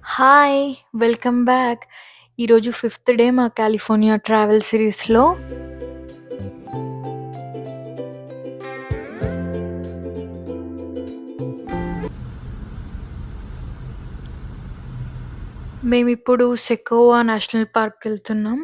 Hi! Welcome back. ఈరోజు fifth day మా California travel సిరీస్‌లో. మేమిప్పుడు సెకోవా నేషనల్ పార్క్‌కెళ్తున్నాం.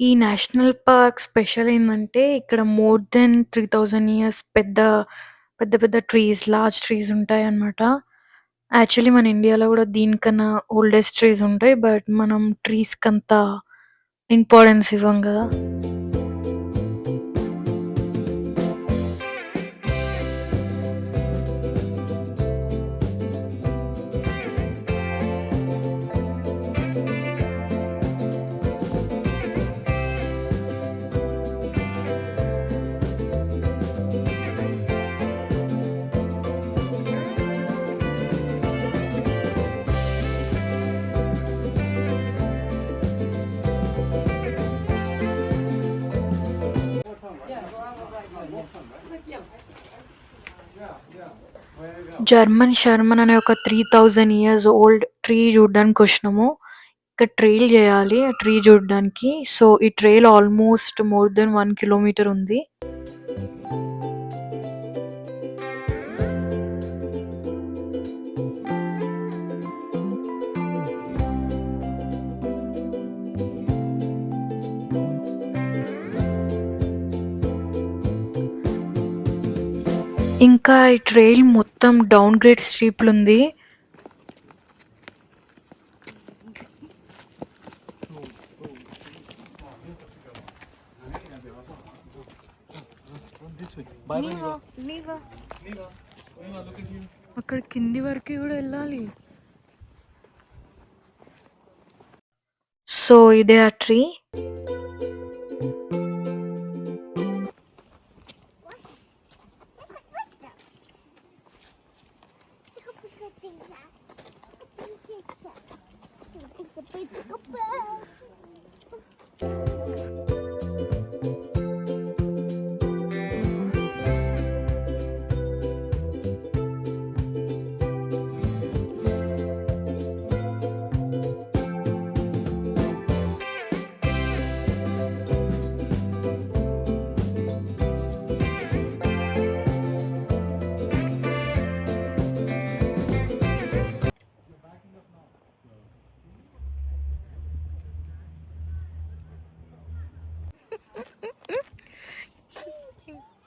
ఈ నేషనల్ పార్క్ స్పెషల్ ఏందంటే ఇక్కడ మోర్ దెన్ 3000 ఇయర్స్ పెద్ద పెద్ద ట్రీస్, లార్జ్ ట్రీస్ ఉంటాయన్నమాట. యాక్చువల్లీ మన ఇండియాలో గూడా దీనికన్నా ఓల్డెస్ట్ ట్రీస్ ఉంటాయి. బట్ మనం ట్రీస్‌కంత ఇంపార్టెన్స్ ఇవ్వం గదా! జర్మన్ షర్మన్ అనే ఒక 3000 ఇయర్స్ ఓల్డ్ ట్రీ చూడ్డానికొచ్చినాము. ఇక్కడ ట్రైల్ జేయాలి ఆ ట్రీ చూడ్డానికి. సో, ఈ trail almost more than 1 kilometre ఉంది. ఇంకా ఈ ట్రైల్ మొత్తం డౌన్ గ్రేడ్ స్టీప్‌లుంది. అక్కడ కింది వరకు కూడా వెళ్ళాలి. సో, ఇదే ఆ ట్రీ.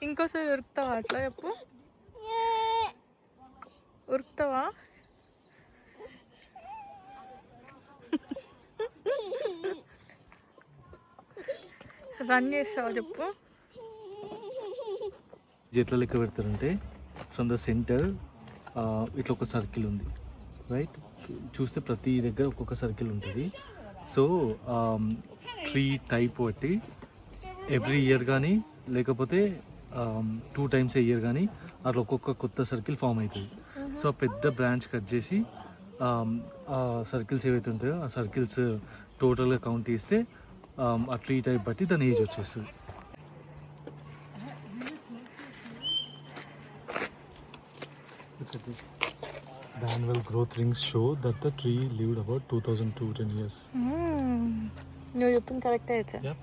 ఇంకోసారి ఉరుకుతావా? అట్లా చెప్పు. ఉరుకుతావా? రన్ చేస్తావా చెప్పు. ఎట్లా లెక్క పెడతారంటే ఫ్రమ్ ద సెంటర్ ఇట్లా ఒక సర్కిల్ ఉంది, రైట్? చూస్తే ప్రతి దగ్గర ఒక్కొక్క సర్కిల్ ఉంటుంది. సో ట్రీ టైప్ బట్టి ఎవ్రీ ఇయర్ కానీ లేకపోతే 2 times a year కానీ అట్లా ఒక్కొక్క కొత్త సర్కిల్ ఫామ్ అవుతుంది. సో ఆ పెద్ద బ్రాంచ్ కట్ చేసి ఆ సర్కిల్స్ ఏవైతే ఉంటాయో ఆ సర్కిల్స్ టోటల్గా కౌంట్ చేస్తే ఆ ట్రీ టైప్ బట్టి దాని ఏజ్ వచ్చేస్తుంది. The annual growth rings show that the tree lived about 2210 years. నువ్వు చెప్పింది కరెక్ట్ అయితే. Yep.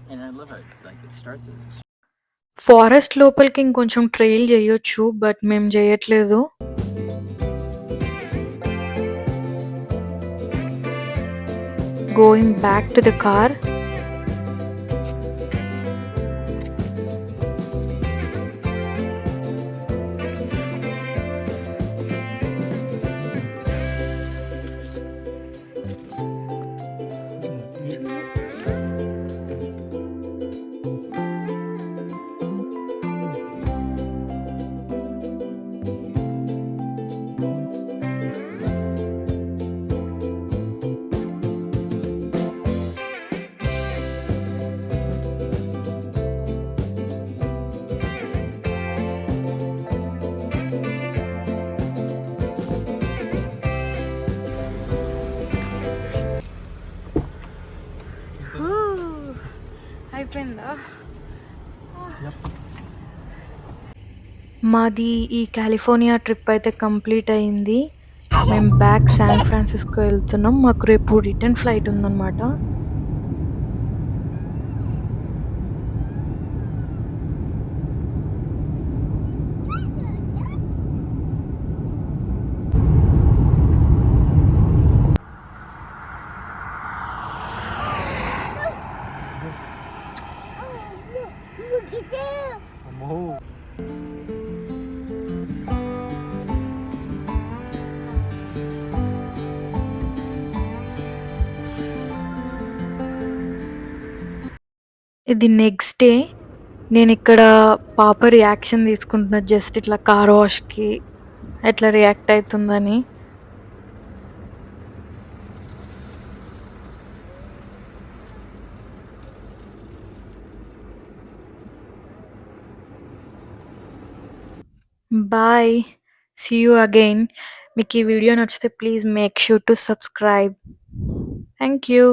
And I love how it starts as forest లోపలికి ఇంకొంచెం ట్రైల్ చేయొచ్చు. బట్ మేము చేయట్లేదు. Going back to the car. అయిపోయిందా? మాది ఈ కాలిఫోర్నియా ట్రిప్ అయితే కంప్లీట్ అయింది. మేము బ్యాక్ శాన్ ఫ్రాన్సిస్కో వెళ్తున్నాం. మాకు రేపు రిటర్న్ ఫ్లైట్ ఉందన్నమాట. అమ్మో. ఇది నెక్స్ట్ డే. నేనిక్కడ పాప రియాక్షన్ తీసుకుంటున్నా. జస్ట్ ఇట్లా కార్ వాష్‌కి ఎట్లా రియాక్ట్ అయితుందని. బాయ్. See you again. మీకు ఈ వీడియో నచ్చితే please make sure to subscribe. Thank you.